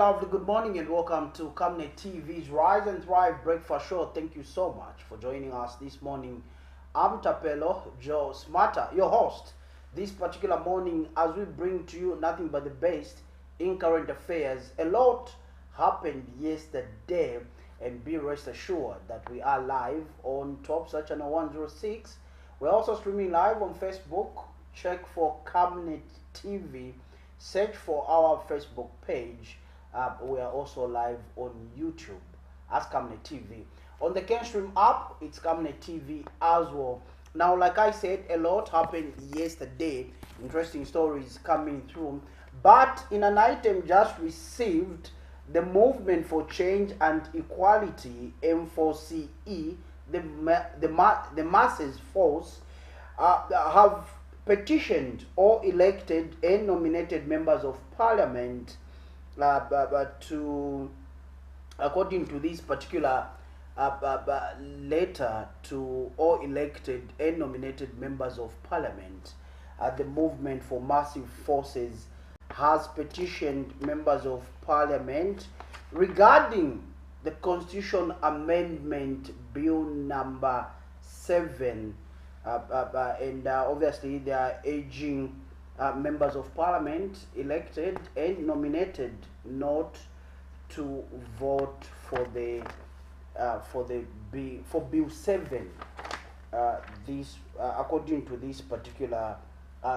lovely good morning and welcome to Camnet TV's Rise and Thrive Breakfast Show. Thank you so much for joining us this morning. I'm Tapelo Joe Smarter, your host, this particular morning as we bring to you nothing but the best in current affairs. A lot happened yesterday, and be rest assured that we are live on Top Search Channel 106. We're also streaming live on Facebook. Check for Camnet TV. Search for our Facebook page. We are also live on YouTube as Camnet TV. On the Kenstream app, it's Camnet TV as well. Now, like I said, a lot happened yesterday. Interesting stories coming through. But in an item just received, the Movement for Change and Equality, M4CE, the masses force, have petitioned or elected and nominated members of parliament to, according to this particular letter, to all elected and nominated members of parliament. The Movement for Massive Forces has petitioned members of parliament regarding the Constitution Amendment Bill number 7. And obviously they are urging members of parliament elected and nominated not to vote for Bill 7. This according to this particular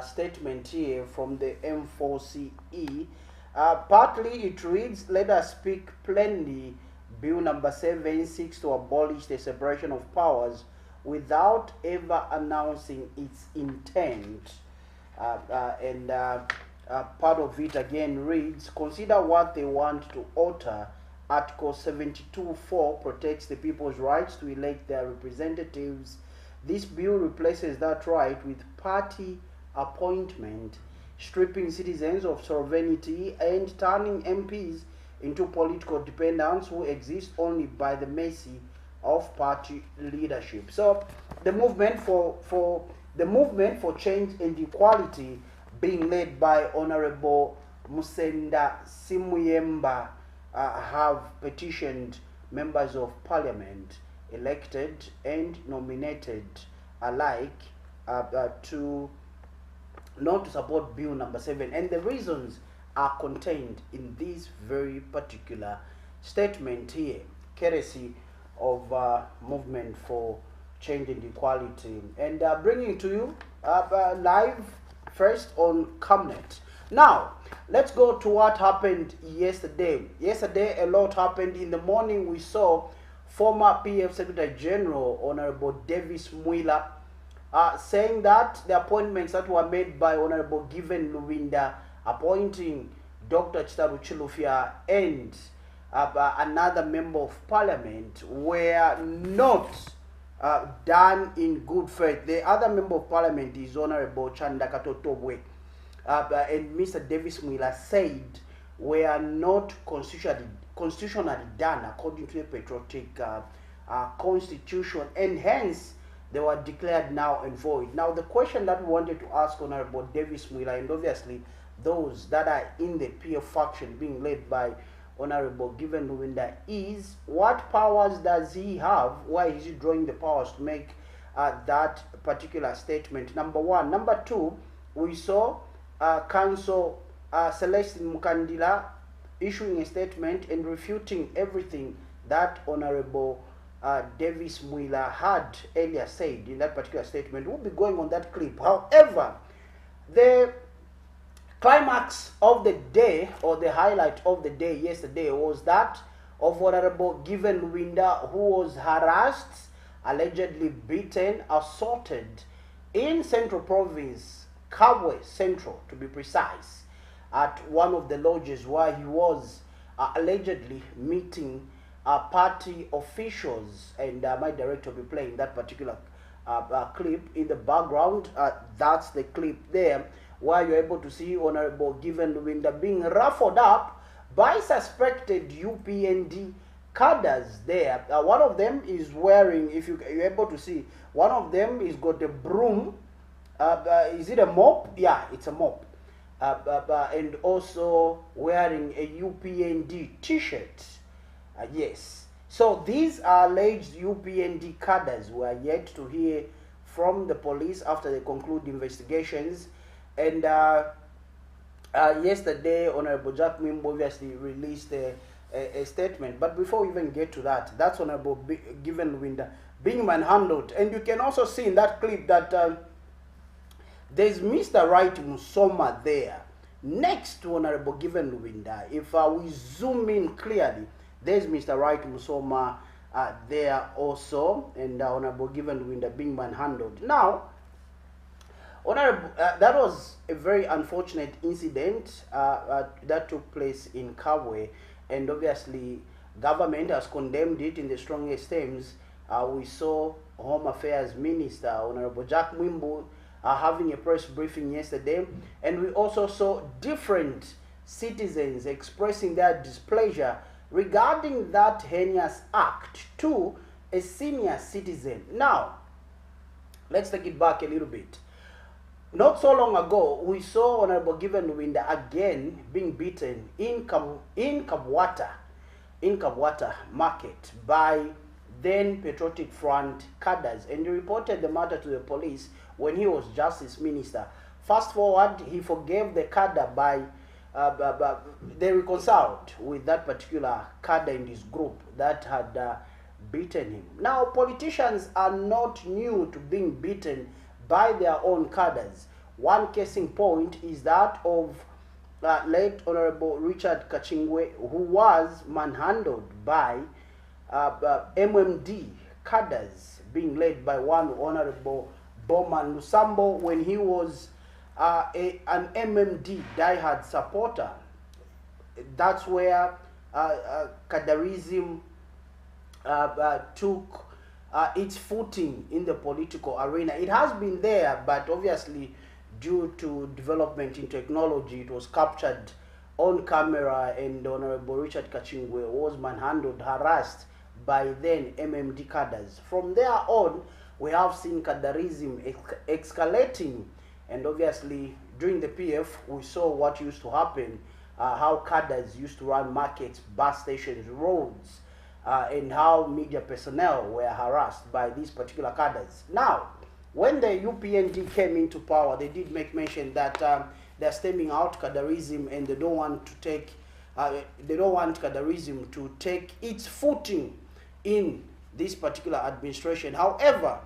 statement here from the M4CE. Partly it reads, "Let us speak plainly. Bill number 7 seeks to abolish the separation of powers without ever announcing its intent." Part of it again reads, "Consider what they want to alter. Article 72(4) protects the people's rights to elect their representatives. This bill replaces that right with party appointment, stripping citizens of sovereignty and turning MPs into political dependents who exist only by the mercy of party leadership." So the movement for change and equality, being led by Honorable Musenda Simuyemba, have petitioned members of parliament, elected and nominated alike, to not to support Bill number 7, and the reasons are contained in this very particular statement here, courtesy of Movement for Change and Equality, and bringing to you live first on Camnet. Now, let's go to what happened yesterday. Yesterday, a lot happened. In the morning, we saw former PF Secretary General Honorable Davis Mwila saying that the appointments that were made by Honorable Given Luwinda, appointing Dr. Chitaru Chilufya and another member of parliament, were not done in good faith. The other member of parliament is Honorable Chandakato Tobwe, and Mr. Davis Mwila said were not constitutionally done according to the patriotic constitution, and hence they were declared null and void. Now, the question that we wanted to ask Honorable Davis Mwila, and obviously those that are in the PF faction being led by Honorable Given Luwinda, is what powers does he have? Why is he drawing the powers to make that particular statement? Number one. Number two, we saw Council Celestine Mukandila issuing a statement and refuting everything that Honorable Davis Mwila had earlier said in that particular statement. We'll be going on that clip. However, the climax of the day, or the highlight of the day yesterday, was that of Honorable Given Luwinda, who was harassed, allegedly beaten, assaulted in Central Province, Kabwe Central to be precise, at one of the lodges where he was allegedly meeting party officials. And my director will be playing that particular clip in the background. That's the clip there, where you're able to see Honorable Given Luwinda being ruffled up by suspected UPND cadres there. One of them is wearing, if you're able to see, one of them is got a broom. Is it a mop? Yeah, it's a mop. and also wearing a UPND t-shirt. Yes. So these are alleged UPND cadres. We are yet to hear from the police after they conclude investigations. And yesterday, Honorable Jack Mimbo obviously released a statement. But before we even get to that, that's Honorable Given Winder being manhandled. And you can also see in that clip that there's Mr. Wright Musoma there next to Honorable Given Winder. If we zoom in clearly, there's Mr. Wright Musoma there also, and Honorable Given Winder being manhandled. Now, Honorable, that was a very unfortunate incident that took place in Kabwe, and obviously government has condemned it in the strongest terms. We saw Home Affairs Minister Honorable Jack Mwimbu having a press briefing yesterday, and we also saw different citizens expressing their displeasure regarding that heinous act to a senior citizen. Now, let's take it back a little bit. Not so long ago, we saw Honorable Given Winder again being beaten in Kabwata market by then Patriotic Front cadres, and he reported the matter to the police when he was Justice Minister. Fast forward, he forgave the cadre by they reconciled with that particular cadre in his group that had beaten him. Now, politicians are not new to being beaten by their own cadres. One case in point is that of late Honorable Richard Kachingwe, who was manhandled by MMD cadres being led by one Honorable Bowman Lusambo when he was an MMD diehard supporter. That's where cadreism took its footing in the political arena. It has been there, but obviously due to development in technology, it was captured on camera, and Honorable Richard Kachingwe was manhandled, harassed by then MMD cadres. From there on, we have seen cadreism escalating, and obviously during the PF, we saw what used to happen, how cadres used to run markets, bus stations, roads, and how media personnel were harassed by these particular cadres. Now, when the UPND came into power, they did make mention that they're stemming out cadreism, and they don't want to take, cadreism to take its footing in this particular administration. However,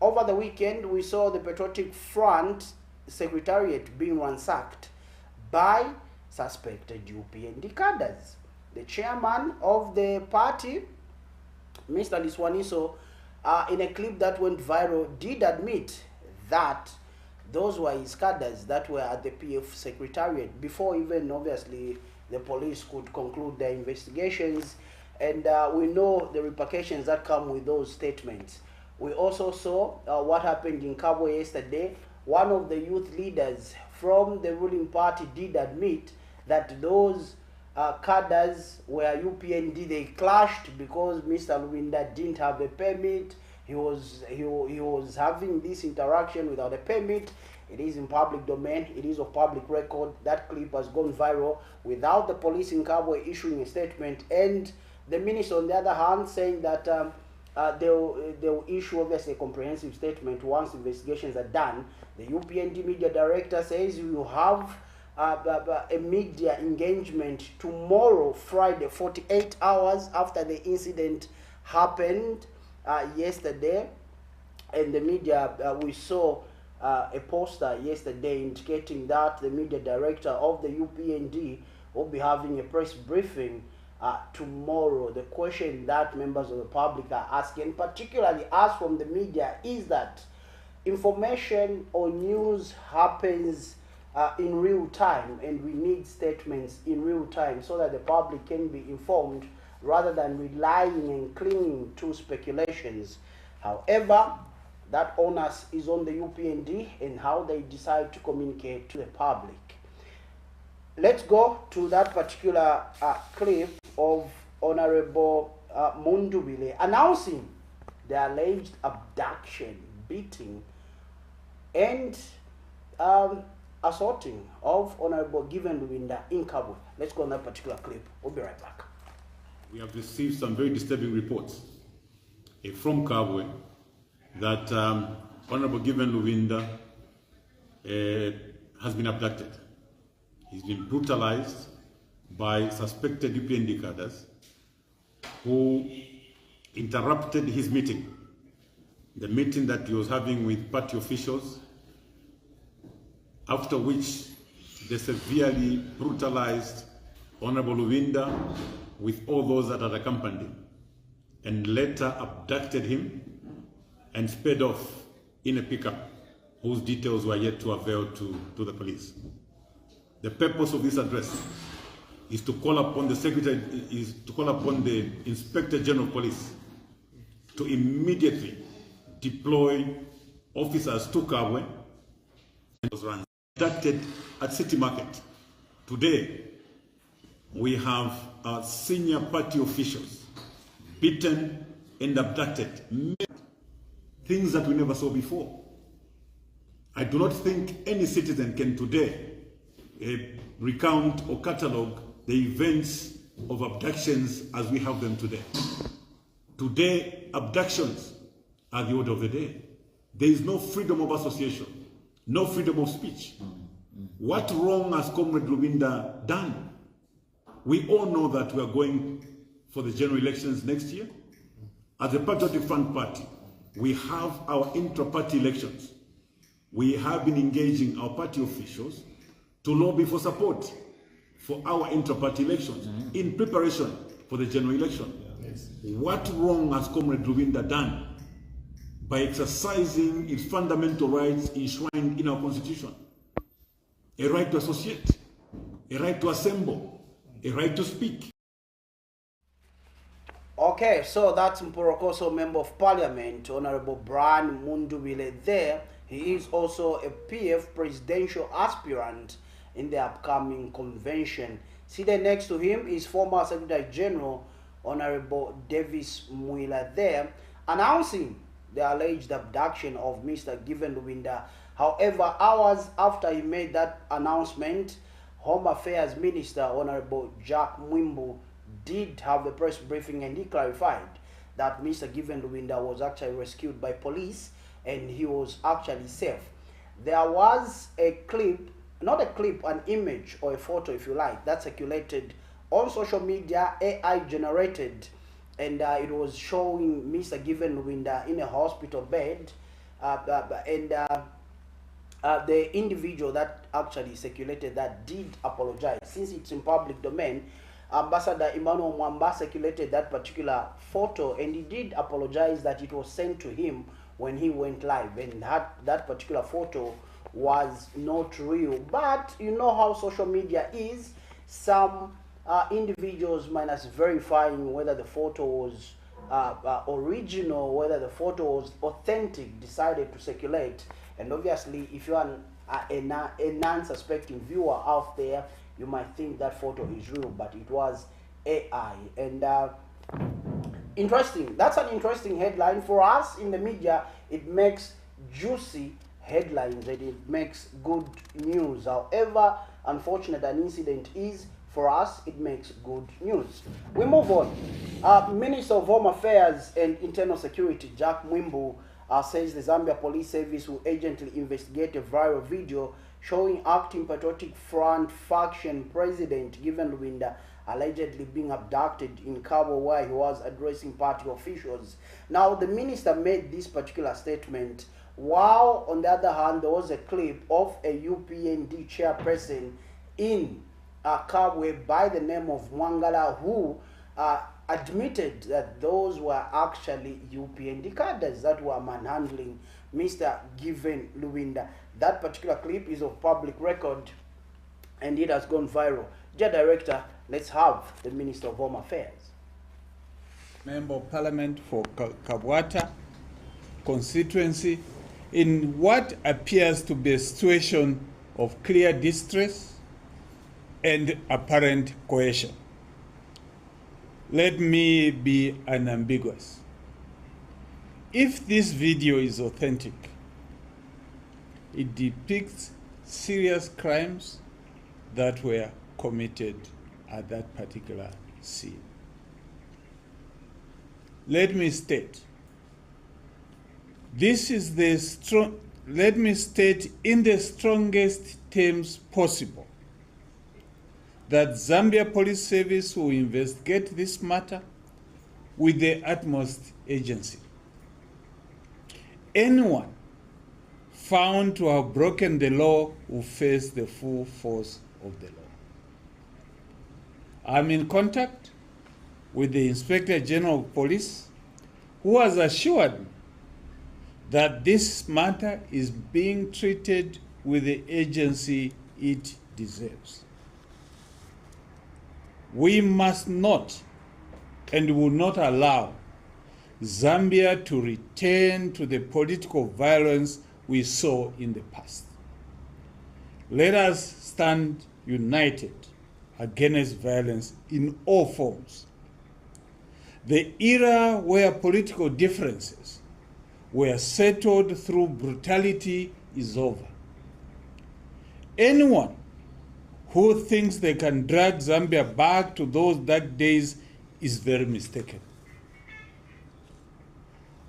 over the weekend, we saw the Patriotic Front Secretariat being ransacked by suspected UPND cadres. The chairman of the party, Mr. Liswaniso, in a clip that went viral, did admit that those were his cadres that were at the PF Secretariat before even, obviously, the police could conclude their investigations. And we know the repercussions that come with those statements. We also saw what happened in Kabwe yesterday. One of the youth leaders from the ruling party did admit that those cadres were UPND. They clashed because Mr. Luwinda didn't have a permit. He was having this interaction without a permit. It is in public domain. It is of public record. That clip has gone viral without the police in Kabwe issuing a statement, and the minister, on the other hand, saying that they'll issue obviously a comprehensive statement once investigations are done. The UPND media director says you have a media engagement tomorrow, Friday, 48 hours after the incident happened yesterday. And the media, we saw a poster yesterday indicating that the media director of the UPND will be having a press briefing tomorrow. The question that members of the public are asking, particularly us from the media, is that information or news happens in real time, and we need statements in real time so that the public can be informed rather than relying and clinging to speculations. However, that onus is on the UPND and how they decide to communicate to the public. Let's go to that particular clip of Honorable Mundubile announcing the alleged abduction, beating, and assaulting of Honorable Given Luwinda in Kabwe. Let's go on that particular clip. We'll be right back. We have received some very disturbing reports from Kabwe that Honorable Given Luwinda has been abducted. He's been brutalized by suspected UPND cadres who interrupted his meeting, the meeting that he was having with party officials, after which they severely brutalized Honorable Luwinda with all those that had accompanied him, and later abducted him and sped off in a pickup whose details were yet to avail to the police. The purpose of this address is to call upon the Inspector General of Police to immediately deploy officers to Kabwe and was run. Abducted at City Market. Today, we have our senior party officials beaten and abducted. Things that we never saw before. I do not think any citizen can today recount or catalogue the events of abductions as we have them today. Today, abductions are the order of the day. There is no freedom of association, no freedom of speech. What wrong has Comrade Luwinda done? We all know that we are going for the general elections next year. As the Patriotic Front Party, we have our intra-party elections. We have been engaging our party officials to lobby for support for our intra-party elections in preparation for the general election. Yes. What wrong has Comrade Luwinda done by exercising its fundamental rights enshrined in our constitution? A right to associate, a right to assemble, a right to speak. Okay, so that's Mporokoso Member of Parliament, Honorable Brian Mundubile there. He is also a PF presidential aspirant in the upcoming convention. Seated next to him is former Secretary General, Honorable Davis Muila there, announcing the alleged abduction of Mr. Given Luwinda. However, hours after he made that announcement, Home Affairs Minister, Honorable Jack Mwimbu, did have a press briefing, and he clarified that Mr. Given Luwinda was actually rescued by police and he was actually safe. There was a clip, not a clip, an image or a photo, if you like, that circulated on social media, AI generated, and it was showing Mr. Given Luwinda in a hospital bed, the individual that actually circulated that did apologize. Since it's in public domain, Ambassador Emmanuel Mwamba circulated that particular photo, and he did apologize that it was sent to him when he went live, and that particular photo was not real. But you know how social media is. Some individuals, minus verifying whether the photo was original, whether the photo was authentic, decided to circulate. And obviously, if you are a non-suspecting viewer out there, you might think that photo is real, but it was AI. And interesting. That's an interesting headline for us in the media. It makes juicy headlines and it makes good news. However unfortunate an incident is, for us, it makes good news. We move on. Minister of Home Affairs and Internal Security, Jack Mwimbu, says the Zambia Police Service will urgently investigate a viral video showing acting Patriotic Front faction president Given Luwinda allegedly being abducted in Kabwe, where he was addressing party officials. Now, the minister made this particular statement, while on the other hand, there was a clip of a UPND chairperson in Kabwe by the name of Mwangala, who admitted that those were actually UPND cadres that were manhandling Mr. Given Luwinda. That particular clip is of public record and it has gone viral. Dear Director, let's have the Minister of Home Affairs. Member of Parliament for Kabwata constituency, in what appears to be a situation of clear distress and apparent coercion. Let me be unambiguous. If this video is authentic, it depicts serious crimes that were committed at that particular scene. Let me state, let me state in the strongest terms possible that Zambia Police Service will investigate this matter with the utmost urgency. Anyone found to have broken the law will face the full force of the law. I'm in contact with the Inspector General of Police, who has assured me that this matter is being treated with the urgency it deserves. We must not and will not allow Zambia to return to the political violence we saw in the past. Let us stand united against violence in all forms. The era where political differences were settled through brutality is over. Anyone who thinks they can drag Zambia back to those dark days is very mistaken.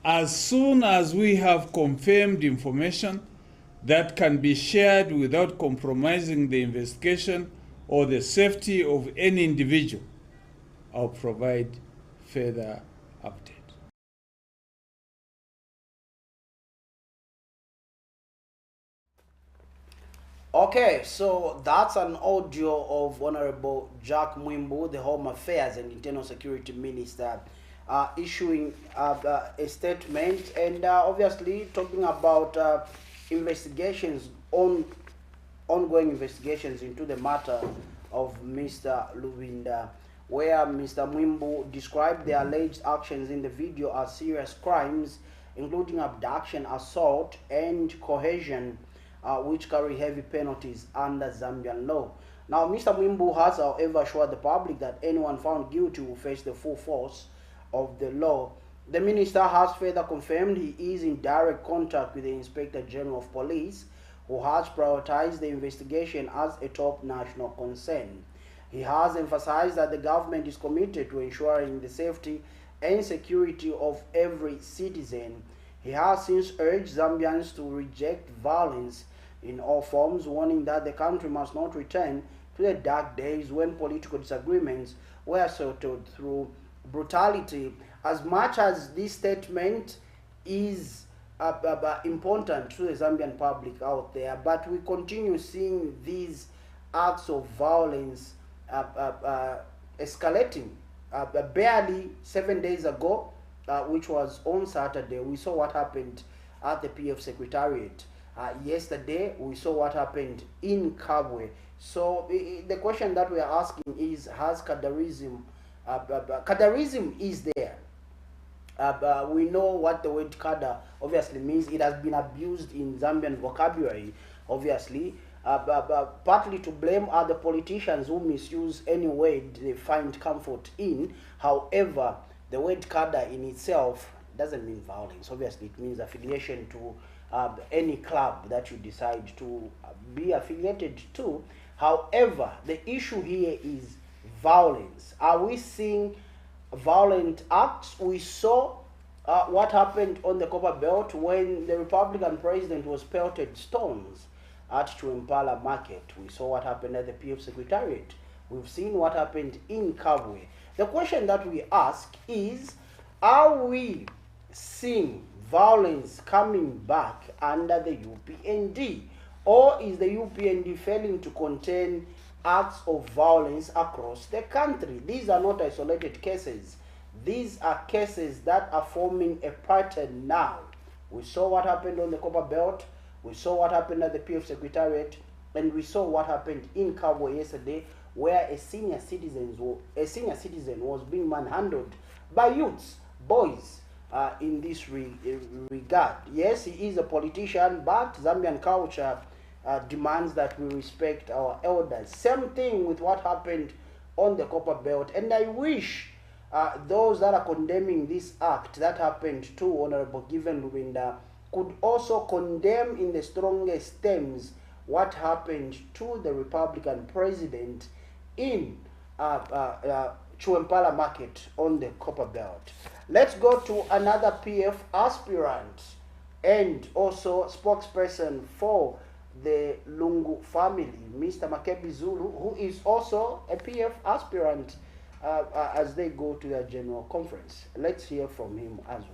As soon as we have confirmed information that can be shared without compromising the investigation or the safety of any individual, I'll provide further update. Okay, so that's an audio of Honorable Jack Mwimbu, the Home Affairs and Internal Security Minister, issuing a statement and obviously talking about investigations, ongoing investigations into the matter of Mr. Lubinda, where Mr. Mwimbu described the alleged actions in the video as serious crimes, including abduction, assault, and coercion, which carry heavy penalties under Zambian law. Now, Mr. Mwimbu has, however, assured the public that anyone found guilty will face the full force of the law. The minister has further confirmed he is in direct contact with the Inspector General of Police, who has prioritized the investigation as a top national concern. He has emphasized that the government is committed to ensuring the safety and security of every citizen. He has since urged Zambians to reject violence in all forms, warning that the country must not return to the dark days when political disagreements were settled through brutality. As much as this statement is important to the Zambian public out there, but we continue seeing these acts of violence escalating. Barely 7 days ago, which was on Saturday, we saw what happened at the PF Secretariat. Yesterday, we saw what happened in Kabwe. So the question that we are asking is, has Kadarism, Kadarism is there. We know what the word Kada obviously means. It has been abused in Zambian vocabulary, obviously. Partly to blame are the politicians who misuse any word they find comfort in. However, the word Kada in itself doesn't mean violence. Obviously, it means affiliation to any club that you decide to be affiliated to. However, the issue here is violence. Are we seeing violent acts? We saw what happened on the Copper Belt when the Republican president was pelted stones at Chuimpala Market. We saw what happened at the PF Secretariat. We've seen what happened in Kabwe. The question that we ask is, are we seeing violence coming back under the UPND? Or is the UPND failing to contain acts of violence across the country? These are not isolated cases. These are cases that are forming a pattern now. We saw what happened on the Copper Belt. We saw what happened at the PF Secretariat. And we saw what happened in Kabwe yesterday, where a senior citizen was being manhandled by youths, boys, in this regard. Yes, he is a politician, but Zambian culture demands that we respect our elders. Same thing with what happened on the Copper Belt. And I wish those that are condemning this act that happened to Honorable Given Lubinda could also condemn in the strongest terms what happened to the Republican president in Chuempala market on the Copper Belt. Let's go to another PF aspirant and also spokesperson for the Lungu family, Mr. Makebi Zulu, who is also a PF aspirant as they go to their general conference. Let's hear from him as well.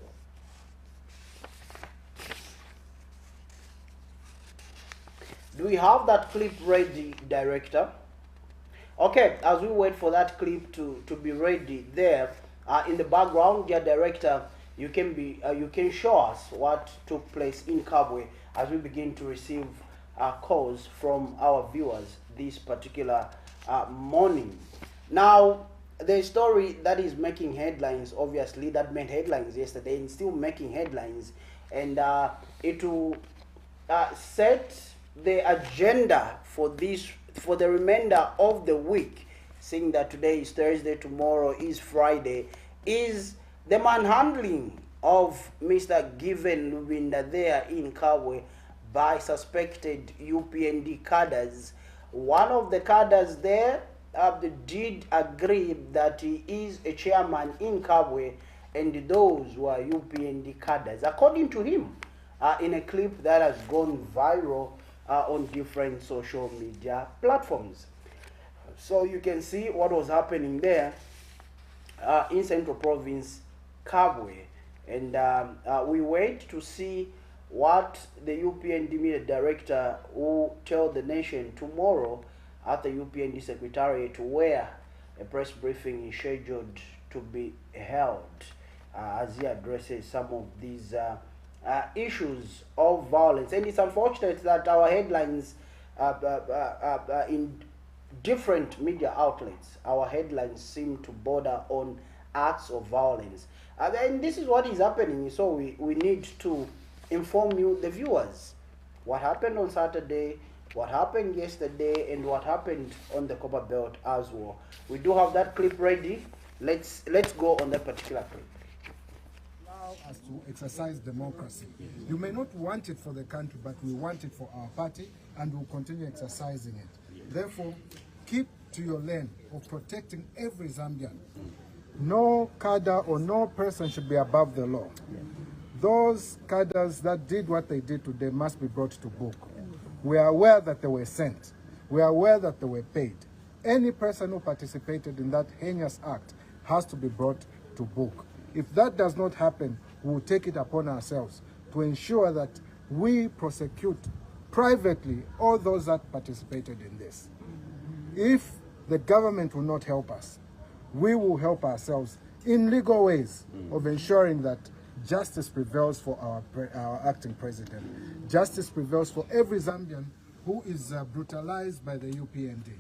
Do we have that clip ready, director? Okay, as we wait for that clip to be ready there, in the background, dear director, you can show us what took place in Kabwe as we begin to receive calls from our viewers this particular morning. Now, the story that is making headlines, obviously, that made headlines yesterday and still making headlines, and it will set the agenda for the remainder of the week, seeing that today is Thursday, tomorrow is Friday, is the manhandling of Mr. Given Lubinda there in Kabwe by suspected UPND cadres. One of the cadres there did agree that he is a chairman in Kabwe, and those were UPND cadres, according to him, in a clip that has gone viral on different social media platforms. So you can see what was happening there in Central Province, Kabwe, and we wait to see what the UPND media director will tell the nation tomorrow at the UPND Secretariat, where a press briefing is scheduled to be held as he addresses some of these issues of violence. And it's unfortunate that our headlines in different media outlets, our headlines seem to border on acts of violence. And this is what is happening, so we need to inform you, the viewers, what happened on Saturday, what happened yesterday, and what happened on the Copper Belt as well. We do have that clip ready. Let's go on that particular clip. Us to exercise democracy. You may not want it for the country, but we want it for our party, and we'll continue exercising it. Therefore, keep to your lane of protecting every Zambian. No cadre or no person should be above the law. Those cadres that did what they did today must be brought to book. We are aware that they were sent. We are aware that they were paid. Any person who participated in that heinous act has to be brought to book. If that does not happen, we will take it upon ourselves to ensure that we prosecute privately all those that participated in this. If the government will not help us, we will help ourselves in legal ways of ensuring that justice prevails for our acting president. Justice prevails for every Zambian who is brutalized by the UPND.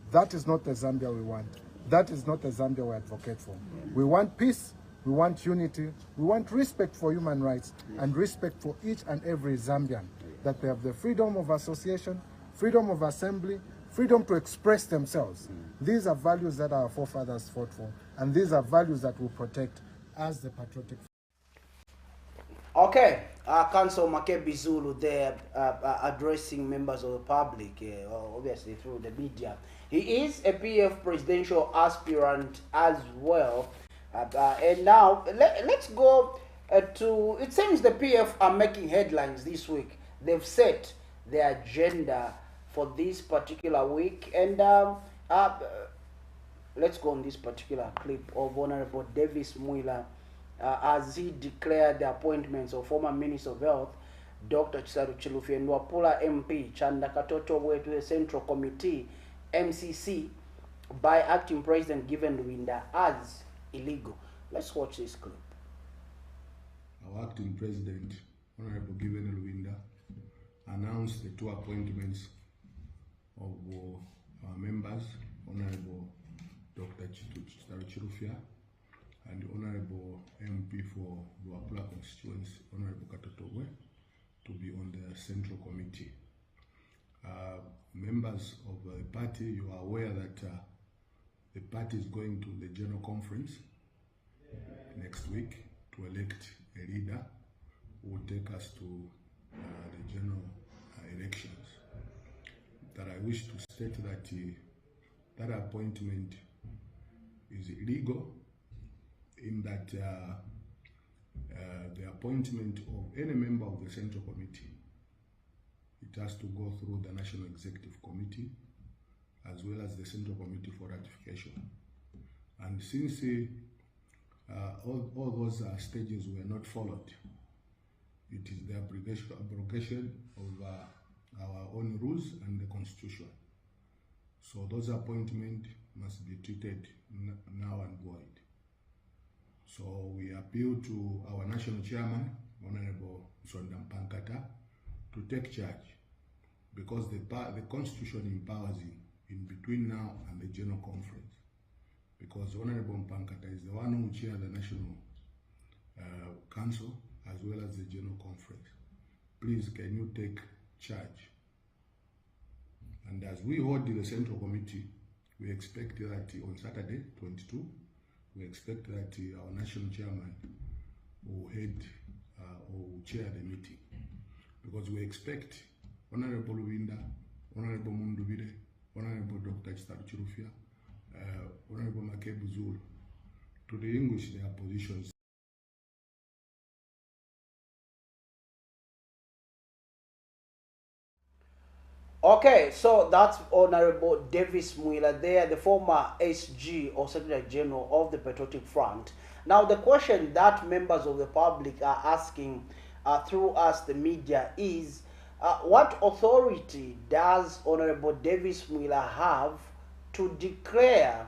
That is not the Zambia we want. That is not the Zambia we advocate for. We want peace. We want unity, we want respect for human rights, and respect for each and every Zambian, that they have the freedom of association, freedom of assembly, freedom to express themselves. These are values that our forefathers fought for, and these are values that we protect as the patriotic. Okay, Council Makebi Zulu there addressing members of the public, obviously through the media. He is a PF presidential aspirant as well. And now let's go to, it seems the PF are making headlines this week. They've set the agenda for this particular week, and let's go on this particular clip of Honorable Davis Mwila as he declared the appointments of former Minister of Health Dr. Chisaru Chilufi and Wapula MP Chanda Katoto to the Central Committee MCC by acting President Given Lubinda as illegal. Let's watch this clip. Our acting president, Honorable Given Lubinda, announced the two appointments of our members, Honorable Dr. Chisaru Chilufi and Honorable MP for Wapula constituency, Honorable Katotogwe, to be on the Central Committee. Members of the party, you are aware that the party is going to the General Conference next week to elect a leader who will take us to the general elections. that I wish to state that that appointment is illegal, in that the appointment of any member of the Central Committee, it has to go through the National Executive Committee as well as the Central Committee for ratification. And since all those stages were not followed, it is the abrogation of our own rules and the Constitution. So those appointments must be treated now and void. So we appeal to our national chairman, Honorable Sondam Pankata, to take charge, because the Constitution empowers him in between now and the General Conference, because Honorable Pankata is the one who chairs the National Council as well as the General Conference. Please, can you take charge? And as we hold the Central Committee, we expect that on Saturday, 22, we expect that our national chairman will head or will chair the meeting, because we expect Honorable Luwinda, Honorable Mundubire, Honorable Dr. Chirufia, Honorable Makebu Zulu to distinguish their positions. Okay, so that's Honorable Davis Mwila there, the former SG or Secretary General of the Patriotic Front. Now, the question that members of the public are asking through us, the media, is what authority does Honorable Davis Mwila have to declare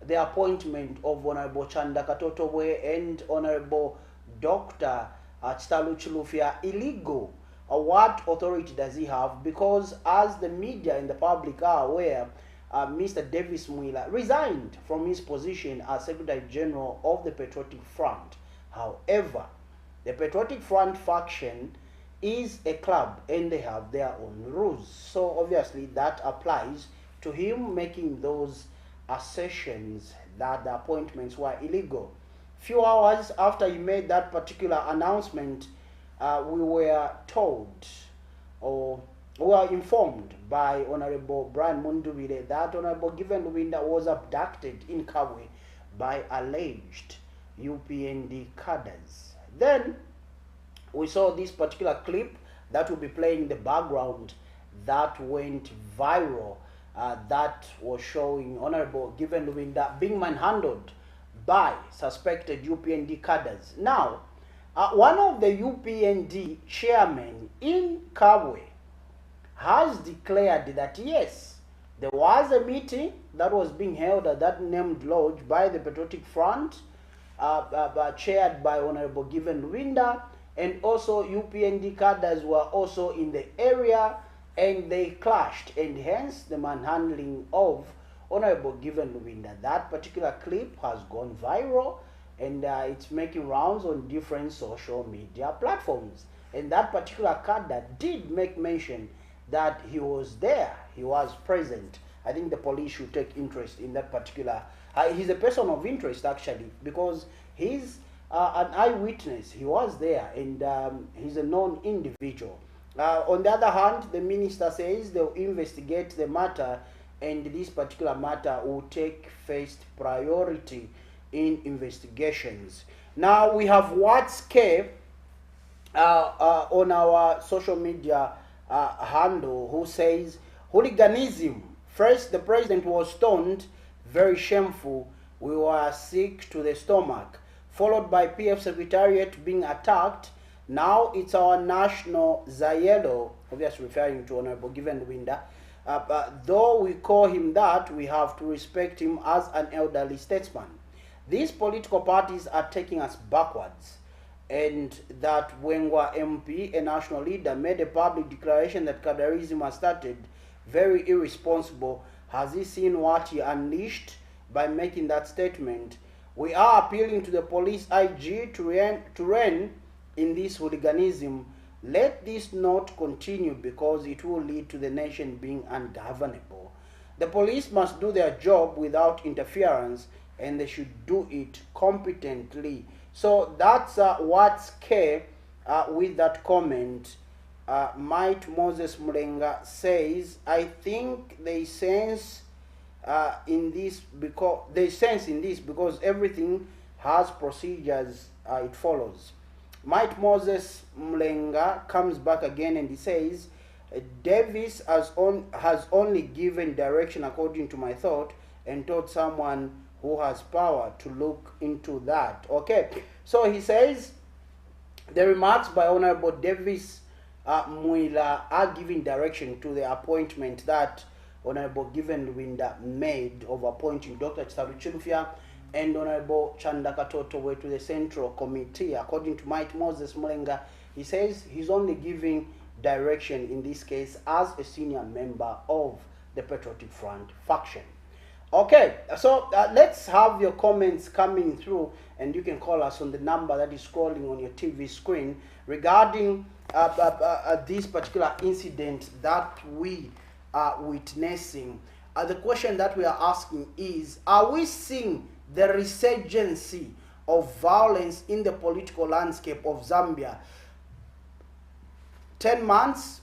the appointment of Honorable Chanda Katotobwe and Honorable Dr. Chitalu Chilufya illegal? What authority does he have? Because as the media and the public are aware, Mr. Davis Mwila resigned from his position as Secretary General of the Patriotic Front. However, the Patriotic Front faction is a club and they have their own rules. So obviously that applies to him making those assertions that the appointments were illegal. Few hours after he made that particular announcement, we were told, or we were informed by Honorable Brian Mundubile that Honorable Given Luwinda was abducted in Kabwe by alleged UPND cadres. Then we saw this particular clip that will be playing in the background that went viral, that was showing Honorable Given Luwinda being manhandled by suspected UPND cadres. Now, one of the UPND chairmen in Kabwe has declared that yes, there was a meeting that was being held at that named lodge by the Patriotic Front, chaired by Honorable Given Luwinda, and also UPND cadres were also in the area and they clashed, and hence the manhandling of Honorable Given Luwinda. That particular clip has gone viral, and it's making rounds on different social media platforms. And that particular cadre did make mention that he was there, he was present. I think the police should take interest in that particular. He's a person of interest actually, because he's an eyewitness. He was there, and he's a known individual. On the other hand, the minister says they'll investigate the matter, and this particular matter will take first priority in investigations. Now we have WhatsApp on our social media handle, who says hooliganism. First, the president was stoned, very shameful. We were sick to the stomach. Followed by PF Secretariat being attacked. Now it's our national Zayelo, obviously referring to Honorable Given Luwinda. Though we call him that, we have to respect him as an elderly statesman. These political parties are taking us backwards, and that Wengwa MP, a national leader, made a public declaration that cadreism has started. Very irresponsible. Has he seen what he unleashed by making that statement? We are appealing to the police IG to rein in this hooliganism. Let this not continue, because it will lead to the nation being ungovernable. The police must do their job without interference, and they should do it competently. So that's what's care with that comment Might Moses Mulenga says, I think they sense in this because everything has procedures it follows. Might Moses Mulenga comes back again and he says, Davis has only given direction according to my thought and told someone who has power to look into that. Okay, so he says the remarks by Honorable Davis Muila are giving direction to the appointment that Honorable Given Lwinda made of appointing Dr. Chisalu Chilufya and Honorable Chandaka Totowe to the Central Committee. According to Mike Moses Mulenga, he says he's only giving direction in this case as a senior member of the Patriotic Front faction. Okay, so let's have your comments coming through, and you can call us on the number that is scrolling on your TV screen regarding this particular incident that we are witnessing. The question that we are asking is, are we seeing the resurgence of violence in the political landscape of Zambia 10 months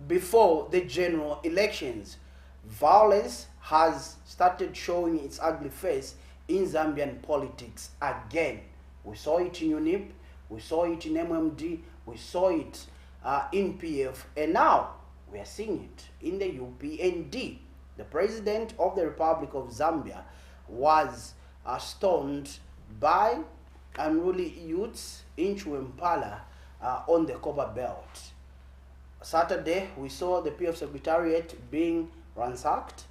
before the general elections? Violence has started showing its ugly face in Zambian politics again. We saw it in UNIP, we saw it in MMD, we saw it in PF, and now we are seeing it in the UPND. The President of the Republic of Zambia was stoned by unruly youths in Chuempala on the Copper Belt. Saturday, we saw the PF Secretariat being ransacked.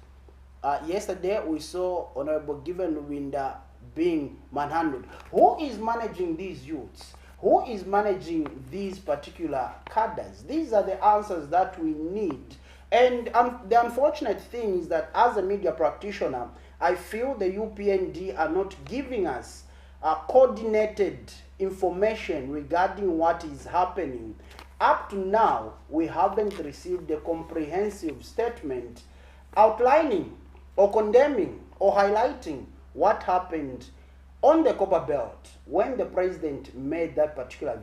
Yesterday, we saw Honorable Given Lwinda being manhandled. Who is managing these youths? Who is managing these particular cadres? These are the answers that we need. And the unfortunate thing is that as a media practitioner, I feel the UPND are not giving us coordinated information regarding what is happening. Up to now, we haven't received a comprehensive statement outlining or condemning or highlighting what happened on the Copper Belt when the president made that particular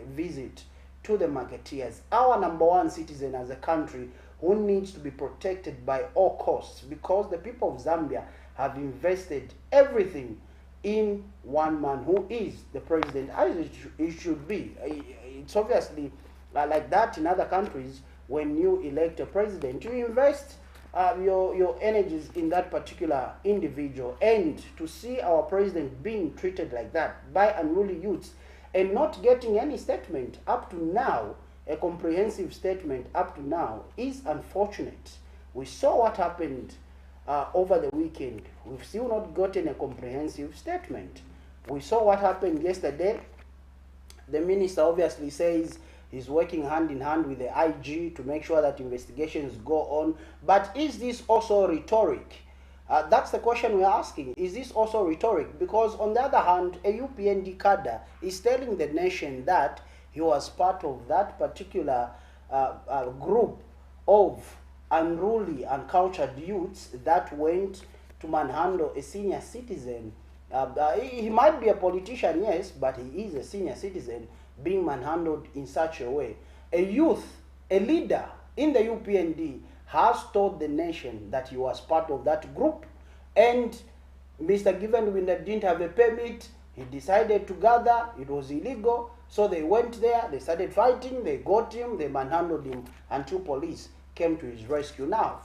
visit to the marketeers. Our number one citizen as a country who needs to be protected by all costs, because the people of Zambia have invested everything in one man who is the president, as it should be. It's obviously like that in other countries. When you elect a president, you invest your energies in that particular individual. And to see our president being treated like that by unruly youths and not getting any statement up to now, a comprehensive statement up to now, is unfortunate. We saw what happened over the weekend. We've still not gotten a comprehensive statement. We saw what happened yesterday. The minister obviously says he's working hand in hand with the IG to make sure that investigations go on. But is this also rhetoric? That's the question we're asking. Is this also rhetoric? Because on the other hand, a UPND cadre is telling the nation that he was part of that particular group of unruly and cultured youths that went to manhandle a senior citizen. He might be a politician, yes, but he is a senior citizen being manhandled in such a way. A youth, a leader in the UPND has told the nation that he was part of that group, and Mr. Given Lwinda didn't have a permit. He decided to gather. It was illegal. So they went there, they started fighting, they got him, they manhandled him until police came to his rescue. Now,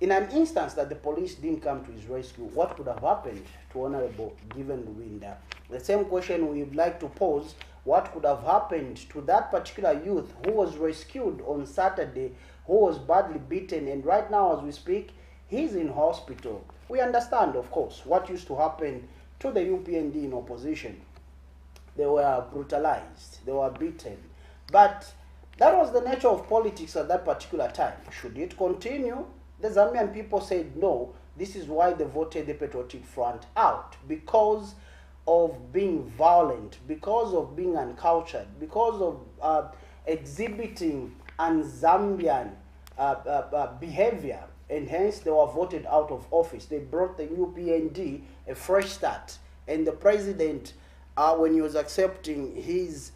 in an instance that the police didn't come to his rescue, what could have happened to Honorable Given Lwinda? The same question we would like to pose: what could have happened to that particular youth who was rescued on Saturday, who was badly beaten, and right now as we speak, he's in hospital? We understand, of course, what used to happen to the UPND in opposition. They were brutalized, they were beaten. But that was the nature of politics at that particular time. Should it continue? The Zambian people said no. This is why they voted the Patriotic Front out, because of being violent, because of being uncultured, because of exhibiting un-Zambian behavior, and hence they were voted out of office. They brought the UPND a fresh start, and the president, when he was accepting his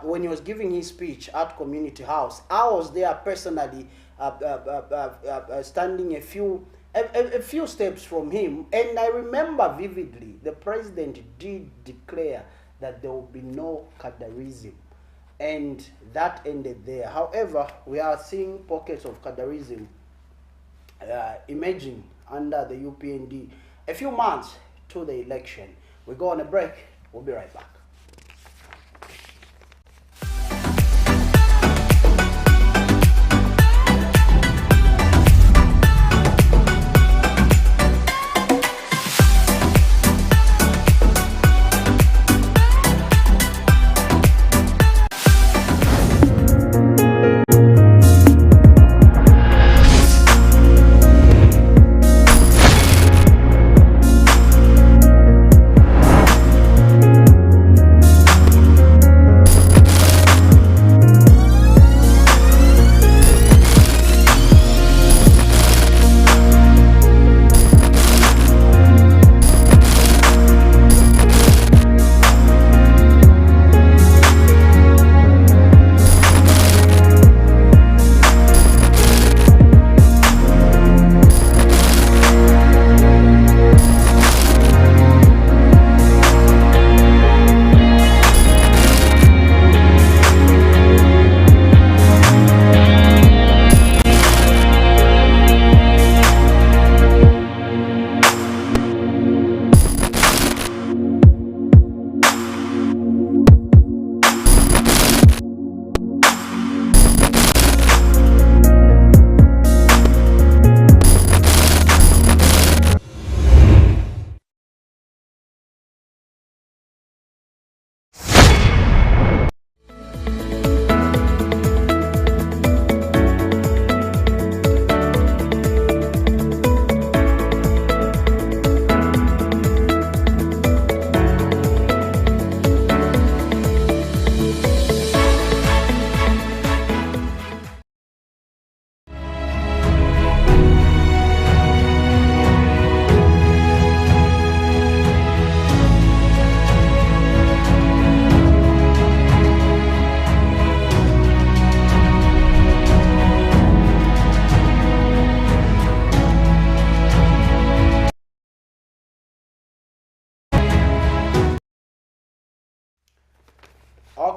when he was giving his speech at Community House. I was there personally, standing a few steps from him, and I remember vividly the president did declare that there will be no Kadarism, and that ended there. However, we are seeing pockets of Kadarism emerging under the UPND a few months to the election. We go on a break. We'll be right back.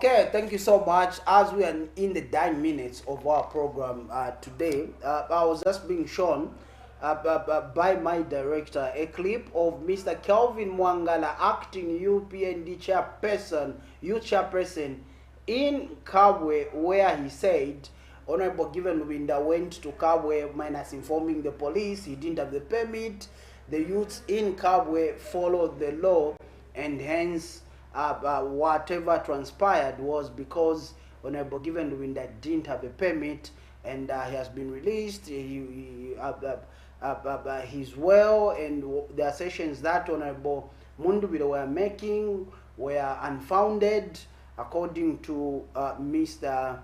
Okay, thank you so much. As we are in the 9 minutes of our program today, I was just being shown by my director a clip of Mr. Kelvin Mwangala, acting UPND chairperson, youth chairperson in Kabwe, where he said Honorable Given Winda went to Kabwe minus informing the police he didn't have the permit. The youths in Kabwe followed the law, and hence whatever transpired was because Honorable Given Winda didn't have a permit, and he has been released. He's well, and the assertions that Honorable Mundubile were making were unfounded, according to Mr.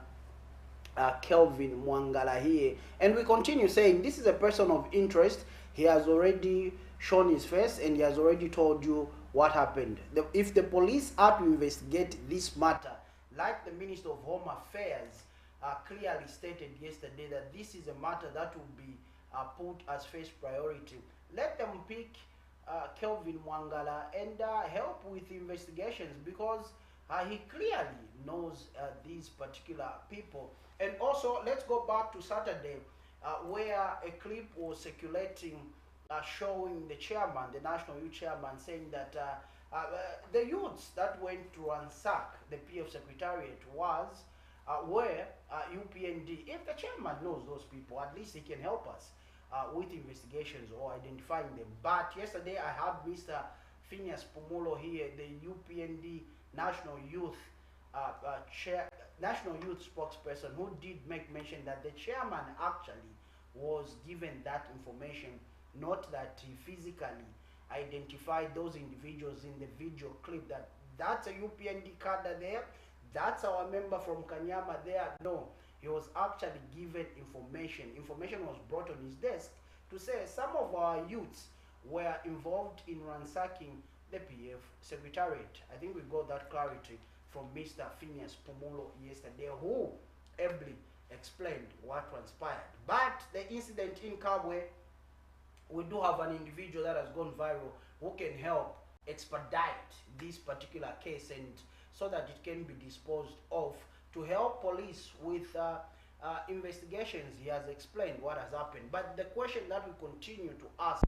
Kelvin Mwangala here. And we continue saying this is a person of interest. He has already shown his face, and he has already told you what happened. If the police are to investigate this matter, like the Minister of Home Affairs clearly stated yesterday, that this is a matter that will be put as first priority, let them pick Kelvin Mwangala and help with investigations, because he clearly knows these particular people. And also, let's go back to Saturday, where a clip was circulating showing the chairman, the National Youth Chairman, saying that the youths that went to ransack the PF Secretariat were UPND. If the chairman knows those people, at least he can help us with investigations or identifying them. But yesterday I had Mr. Phineas Pumulo here, the UPND National Youth National Youth spokesperson, who did make mention that the chairman actually was given that information, not that he physically identified those individuals in the video clip, that that's a UPND cadre there, that's our member from Kanyama there. No, he was actually given information. Information was brought on his desk to say some of our youths were involved in ransacking the PF Secretariat. I think we got that clarity from Mr. Phineas Pumulo yesterday, who ably explained what transpired. But the incident in Kabwe, we do have an individual that has gone viral who can help expedite this particular case, and so that it can be disposed of, to help police with investigations. He has explained what has happened. But the question that we continue to ask,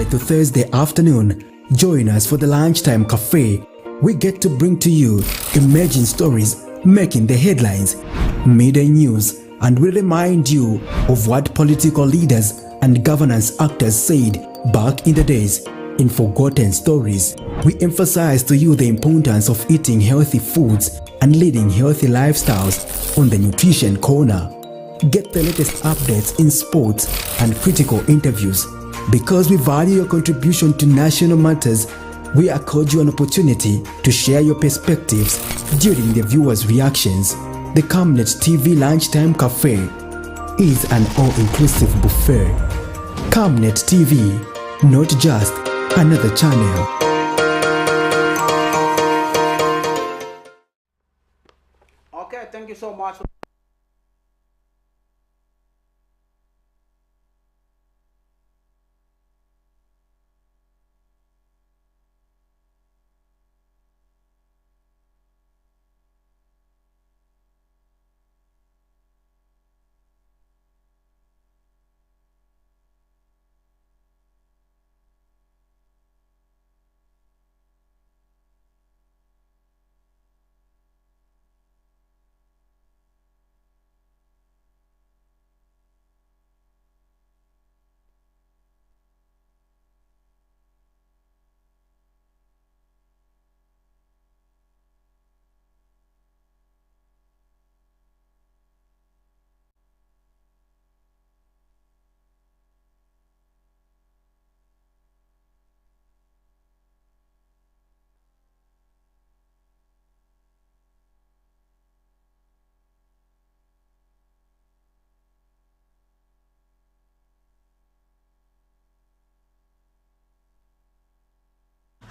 to Thursday afternoon, join us for the Lunchtime Cafe. We get to bring to you emerging stories making the headlines, media news, and we remind you of what political leaders and governance actors said back in the days. In Forgotten Stories, we emphasize to you the importance of eating healthy foods and leading healthy lifestyles on the Nutrition Corner. Get the latest updates in sports and critical interviews. Because we value your contribution to national matters, we accord you an opportunity to share your perspectives during the viewers' reactions. The Camnet TV Lunchtime Cafe is an all-inclusive buffet. Camnet TV, not just another channel. okay, thank you so much.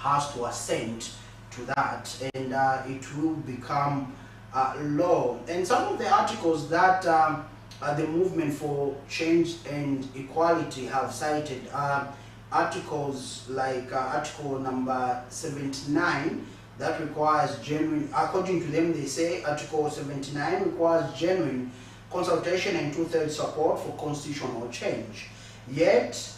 Has to assent to that, and it will become law. And some of the articles that the movement for change and equality have cited are articles like article number 79 that requires genuine, according to them they say article 79 requires genuine consultation and two-thirds support for constitutional change. Yet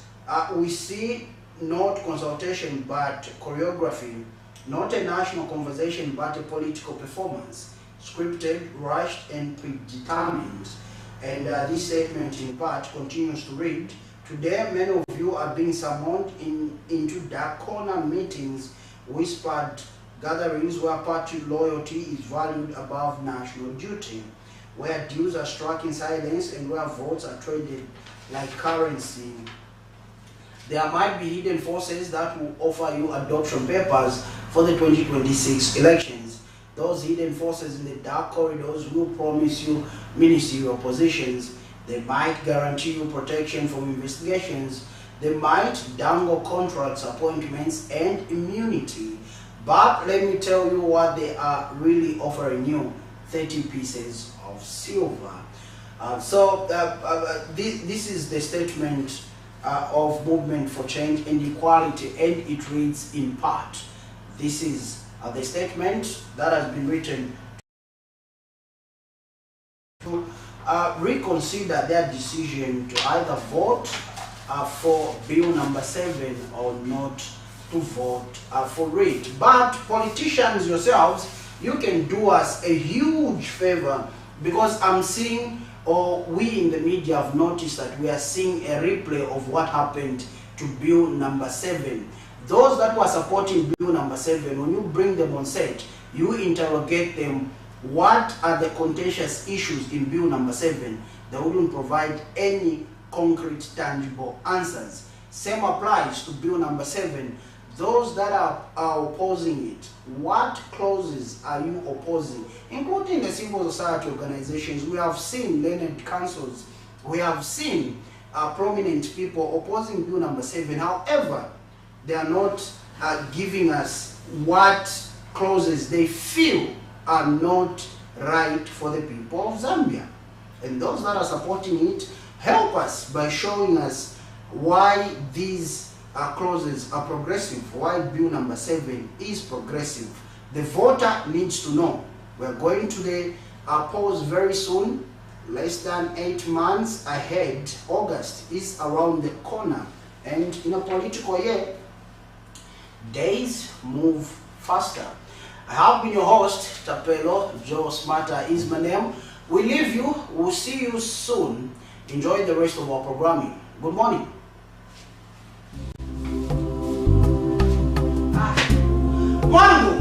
we see not consultation but choreography, not a national conversation but a political performance, scripted, rushed and predetermined. And this statement in part continues to read, today many of you are being summoned into dark corner meetings, whispered gatherings where party loyalty is valued above national duty, where deals are struck in silence and where votes are traded like currency. There might be hidden forces that will offer you adoption papers for the 2026 elections. Those hidden forces in the dark corridors will promise you ministerial positions. They might guarantee you protection from investigations. They might dangle contracts, appointments, and immunity. But let me tell you what they are really offering you: 30 pieces of silver. This is the statement of Movement for Change and Equality, and it reads in part. This is the statement that has been written to reconsider their decision to either vote for Bill number 7 or not to vote for it. But politicians yourselves, you can do us a huge favor, because I'm seeing, or we in the media have noticed that we are seeing a replay of what happened to Bill number 7. Those that were supporting Bill number 7, when you bring them on set, you interrogate them, what are the contentious issues in Bill number 7? They wouldn't provide any concrete, tangible answers. Same applies to Bill number 7. Those that are opposing it, what clauses are you opposing? Including the civil society organizations. We have seen learned councils, we have seen prominent people opposing Bill number 7. However, they are not giving us what clauses they feel are not right for the people of Zambia. And those that are supporting it, help us by showing us why these clauses are progressive, why Bill number 7 is progressive. The voter needs to know. We're going to the polls very soon, less than 8 months ahead. August is around the corner, and in a political year, days move faster. I have been your host, Tapelo. Joe Smarter is my name. We leave you. We'll see you soon. Enjoy the rest of our programming. Good morning. Mango.